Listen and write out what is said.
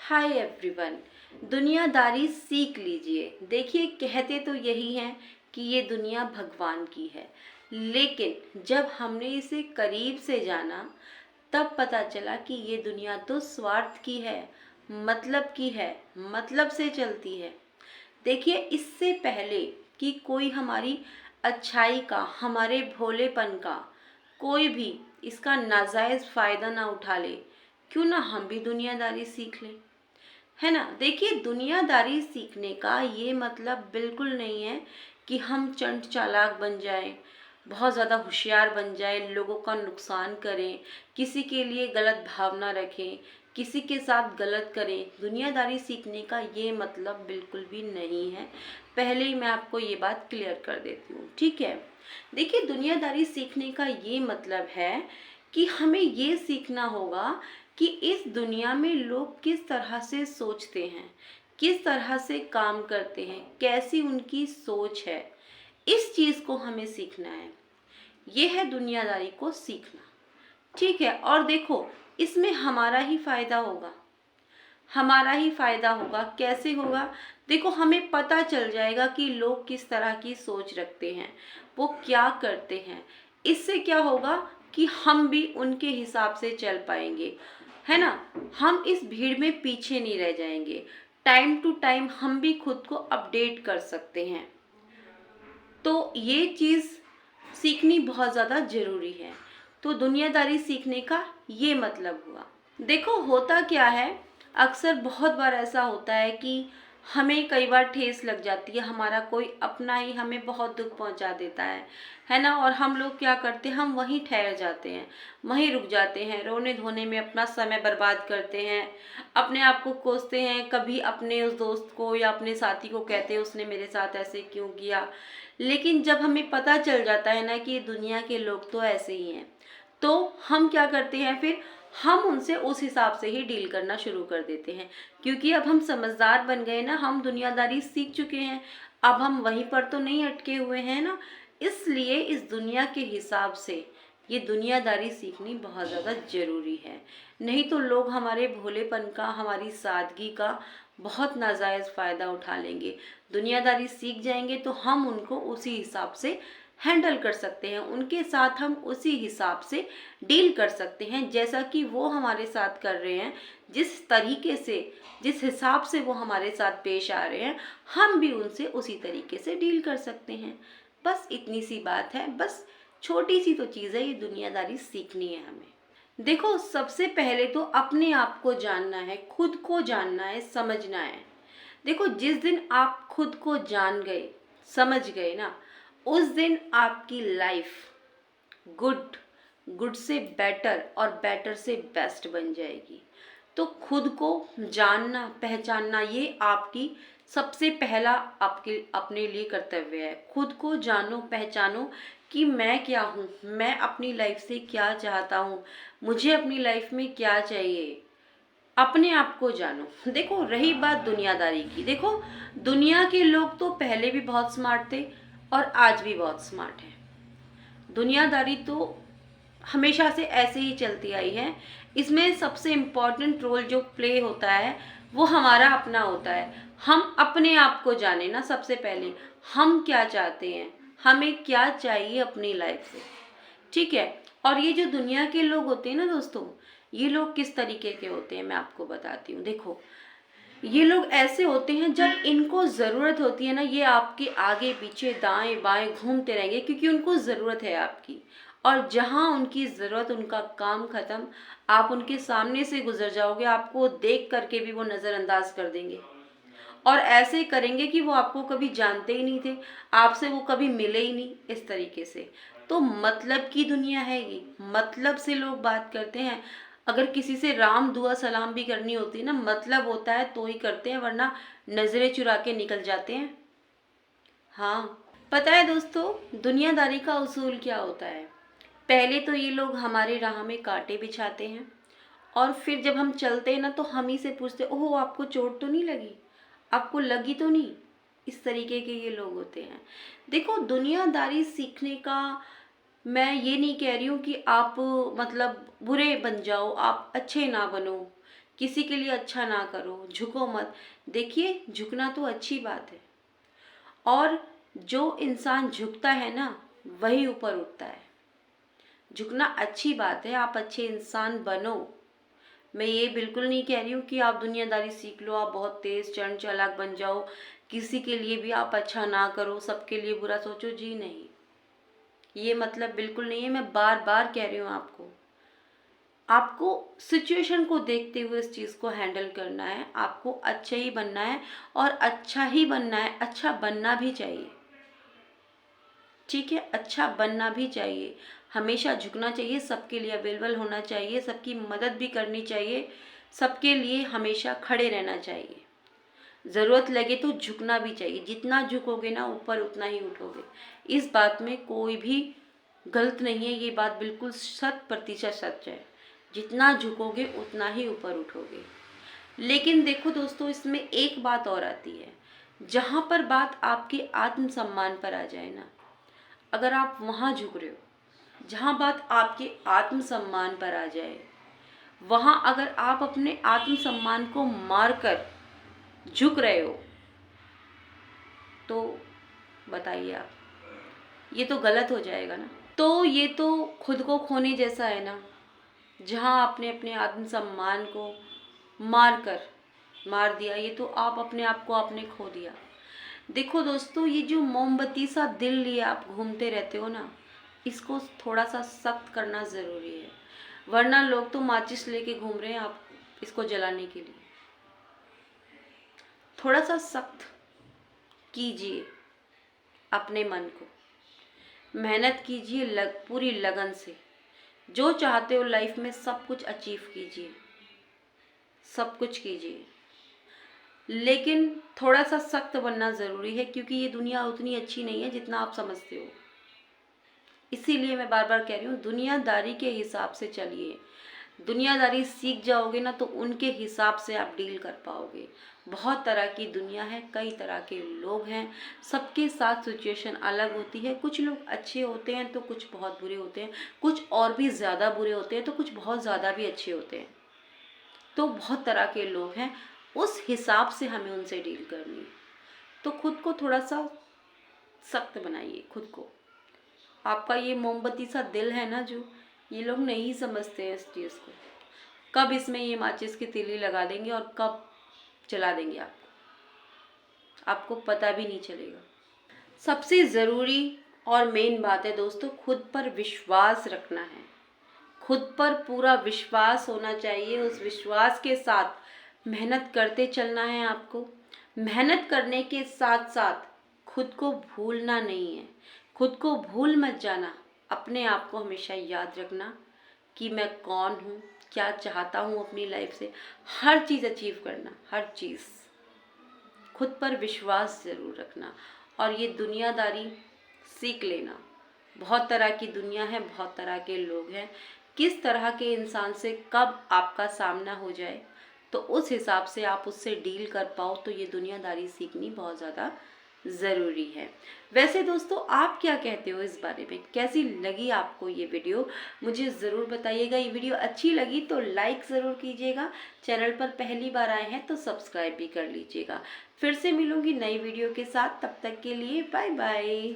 Hi everyone. दुनियादारी सीख लीजिए। देखिए, कहते तो यही हैं कि ये दुनिया भगवान की है, लेकिन जब हमने इसे करीब से जाना तब पता चला कि ये दुनिया तो स्वार्थ की है, मतलब की है, मतलब से चलती है। देखिए, इससे पहले कि कोई हमारी अच्छाई का, हमारे भोलेपन का, कोई भी इसका नाजायज़ फ़ायदा ना उठा ले, क्यों ना हम भी दुनियादारी सीख लें, है ना। देखिए, दुनियादारी सीखने का ये मतलब बिल्कुल नहीं है कि हम चंट चालाक बन जाएं, बहुत ज़्यादा होशियार बन जाएं, लोगों का नुकसान करें, किसी के लिए गलत भावना रखें, किसी के साथ गलत करें। दुनियादारी सीखने का ये मतलब बिल्कुल भी नहीं है। पहले ही मैं आपको ये बात क्लियर कर देती हूँ, ठीक है। देखिए, दुनियादारी सीखने का ये मतलब है कि हमें ये सीखना होगा कि इस दुनिया में लोग किस तरह से सोचते हैं, किस तरह से काम करते हैं, कैसी उनकी सोच है। इस चीज़ को हमें सीखना है। ये है दुनियादारी को सीखना, ठीक है। और देखो, इसमें हमारा ही फायदा होगा, हमारा ही फायदा होगा। कैसे होगा? देखो, हमें पता चल जाएगा कि लोग किस तरह की सोच रखते हैं, वो क्या करते हैं। इससे क्या होगा कि हम भी उनके हिसाब से चल पाएंगे, है ना। हम इस भीड़ में पीछे नहीं रह जाएंगे। टाइम टू टाइम हम भी खुद को अपडेट कर सकते हैं। तो ये चीज़ सीखनी बहुत ज़्यादा ज़रूरी है। तो दुनियादारी सीखने का ये मतलब हुआ। देखो, होता क्या है, अक्सर बहुत बार ऐसा होता है कि हमें कई बार ठेस लग जाती है, हमारा कोई अपना ही हमें बहुत दुख पहुंचा देता है ना। और हम लोग क्या करते हैं, हम वहीं ठहर जाते हैं, वहीं रुक जाते हैं, रोने धोने में अपना समय बर्बाद करते हैं, अपने आप को कोसते हैं। कभी अपने उस दोस्त को या अपने साथी को कहते हैं उसने मेरे साथ ऐसे क्यों किया। लेकिन जब हमें पता चल जाता है ना कि दुनिया के लोग तो ऐसे ही हैं, तो हम क्या करते हैं, फिर हम उनसे उस हिसाब से ही डील करना शुरू कर देते हैं। क्योंकि अब हम समझदार बन गए ना, हम दुनियादारी सीख चुके हैं। अब हम वहीं पर तो नहीं अटके हुए हैं ना। इसलिए इस दुनिया के हिसाब से ये दुनियादारी सीखनी बहुत ज़्यादा ज़रूरी है। नहीं तो लोग हमारे भोलेपन का, हमारी सादगी का बहुत नाजायज़ फ़ायदा उठा लेंगे। दुनियादारी सीख जाएंगे तो हम उनको उसी हिसाब से हैंडल कर सकते हैं, उनके साथ हम उसी हिसाब से डील कर सकते हैं जैसा कि वो हमारे साथ कर रहे हैं। जिस तरीके से, जिस हिसाब से वो हमारे साथ पेश आ रहे हैं, हम भी उनसे उसी तरीके से डील कर सकते हैं। बस इतनी सी बात है। बस छोटी सी तो चीज़ है, ये दुनियादारी सीखनी है हमें। देखो, सबसे पहले तो अपने आप को जानना है, खुद को जानना है, समझना है। देखो, जिस दिन आप खुद को जान गए, समझ गए ना, उस दिन आपकी लाइफ गुड, गुड से बेटर और बेटर से बेस्ट बन जाएगी। तो खुद को जानना, पहचानना, ये आपकी सबसे पहला आपके अपने लिए कर्तव्य है। खुद को जानो, पहचानो कि मैं क्या हूँ, मैं अपनी लाइफ से क्या चाहता हूँ, मुझे अपनी लाइफ में क्या चाहिए। अपने आप को जानो। देखो, रही बात दुनियादारी की, देखो दुनिया के लोग तो पहले भी बहुत स्मार्ट थे और आज भी बहुत स्मार्ट हैं। दुनियादारी तो हमेशा से ऐसे ही चलती आई है। इसमें सबसे इम्पोर्टेंट रोल जो प्ले होता है वो हमारा अपना होता है। हम अपने आप को जाने ना, सबसे पहले हम क्या चाहते हैं, हमें क्या चाहिए अपनी लाइफ से, ठीक है। और ये जो दुनिया के लोग होते हैं ना दोस्तों, ये लोग किस तरीके के होते हैं मैं आपको बताती हूँ। देखो, ये लोग ऐसे होते हैं, जब इनको ज़रूरत होती है ना, ये आपके आगे पीछे दाएं बाएं घूमते रहेंगे, क्योंकि उनको ज़रूरत है आपकी। और जहाँ उनकी ज़रूरत, उनका काम ख़त्म, आप उनके सामने से गुजर जाओगे, आपको देख करके भी वो नज़रअंदाज कर देंगे। और ऐसे करेंगे कि वो आपको कभी जानते ही नहीं थे, आपसे वो कभी मिले ही नहीं, इस तरीके से। तो मतलब की दुनिया है ये, मतलब से लोग बात करते हैं। अगर किसी से राम दुआ सलाम भी करनी होती है ना, मतलब होता है तो ही करते हैं, वरना नजरें चुरा के निकल जाते हैं। हाँ, पता है दोस्तों, दुनियादारी का उसूल क्या होता है। पहले तो ये लोग हमारे राह में कांटे बिछाते हैं, और फिर जब हम चलते हैं ना तो हम ही से पूछते, ओह आपको चोट तो नहीं लगी, आपको लगी तो नहीं। इस तरीके के ये लोग होते हैं। देखो, दुनियादारी सीखने का मैं ये नहीं कह रही हूँ कि आप मतलब बुरे बन जाओ, आप अच्छे ना बनो, किसी के लिए अच्छा ना करो, झुको मत। देखिए झुकना तो अच्छी बात है, और जो इंसान झुकता है ना वही ऊपर उठता है। झुकना अच्छी बात है, आप अच्छे इंसान बनो। मैं ये बिल्कुल नहीं कह रही हूँ कि आप दुनियादारी सीख लो, आप बहुत तेज चंड चालाक बन जाओ, किसी के लिए भी आप अच्छा ना करो, सबके लिए बुरा सोचो। जी नहीं, ये मतलब बिल्कुल नहीं है। मैं बार बार कह रही हूँ आपको, आपको सिचुएशन को देखते हुए इस चीज़ को हैंडल करना है। आपको अच्छा ही बनना है, और अच्छा ही बनना है, अच्छा बनना भी चाहिए। ठीक है, अच्छा बनना भी चाहिए, हमेशा झुकना चाहिए, सबके लिए अवेलेबल होना चाहिए, सबकी मदद भी करनी चाहिए, सबके लिए हमेशा खड़े रहना चाहिए। ज़रूरत लगे तो झुकना भी चाहिए। जितना झुकोगे ना ऊपर उतना ही उठोगे। इस बात में कोई भी गलत नहीं है, ये बात बिल्कुल 100% सच है। जितना झुकोगे उतना ही ऊपर उठोगे। लेकिन देखो दोस्तों, इसमें एक बात और आती है। जहाँ पर बात आपके आत्मसम्मान पर आ जाए ना, अगर आप वहाँ झुक रहे हो, जहाँ बात आपके आत्मसम्मान पर आ जाए, वहाँ अगर आप अपने आत्मसम्मान को मारकर झुक रहे हो, तो बताइए आप, ये तो गलत हो जाएगा ना। तो ये तो खुद को खोने जैसा है ना, जहाँ आपने अपने आत्मसम्मान को मार दिया, ये तो आप अपने आप को आपने खो दिया। देखो दोस्तों, ये जो मोमबत्ती सा दिल लिए आप घूमते रहते हो ना, इसको थोड़ा सा सख्त करना ज़रूरी है। वरना लोग तो माचिस लेके घूम रहे हैं आप इसको जलाने के लिए। थोड़ा सा सख्त कीजिए अपने मन को, मेहनत कीजिए पूरी लगन से। जो चाहते हो लाइफ में सब कुछ अचीव कीजिए, सब कुछ कीजिए, लेकिन थोड़ा सा सख्त बनना ज़रूरी है, क्योंकि ये दुनिया उतनी अच्छी नहीं है जितना आप समझते हो। इसीलिए मैं बार बार कह रही हूँ, दुनियादारी के हिसाब से चलिए। दुनियादारी सीख जाओगे ना तो उनके हिसाब से आप डील कर पाओगे। बहुत तरह की दुनिया है, कई तरह के लोग हैं, सबके साथ सिचुएशन अलग होती है। कुछ लोग अच्छे होते हैं तो कुछ बहुत बुरे होते हैं, कुछ और भी ज़्यादा बुरे होते हैं तो कुछ बहुत ज़्यादा भी अच्छे होते हैं। तो बहुत तरह के लोग हैं, उस हिसाब से हमें उनसे डील करनी है। तो खुद को थोड़ा सा सख्त बनाइए खुद को। आपका ये मोमबत्ती सा दिल है ना, जो ये लोग नहीं समझते हैं इस चीज़ को, कब इसमें ये माचिस की तीली लगा देंगे और कब जला देंगे आपको पता भी नहीं चलेगा। सबसे ज़रूरी और मेन बात है दोस्तों, खुद पर विश्वास रखना है। खुद पर पूरा विश्वास होना चाहिए। उस विश्वास के साथ मेहनत करते चलना है आपको। मेहनत करने के साथ साथ खुद को भूलना नहीं है। खुद को भूल मत जाना। अपने आप को हमेशा याद रखना कि मैं कौन हूँ, क्या चाहता हूँ अपनी लाइफ से। हर चीज़ अचीव करना, हर चीज़। खुद पर विश्वास ज़रूर रखना, और ये दुनियादारी सीख लेना। बहुत तरह की दुनिया है, बहुत तरह के लोग हैं। किस तरह के इंसान से कब आपका सामना हो जाए, तो उस हिसाब से आप उससे डील कर पाओ, तो ये दुनियादारी सीखनी बहुत ज़्यादा ज़रूरी है। वैसे दोस्तों, आप क्या कहते हो इस बारे में? कैसी लगी आपको ये वीडियो, मुझे ज़रूर बताइएगा। ये वीडियो अच्छी लगी तो लाइक ज़रूर कीजिएगा। चैनल पर पहली बार आए हैं तो सब्सक्राइब भी कर लीजिएगा। फिर से मिलूंगी नई वीडियो के साथ, तब तक के लिए बाय बाय।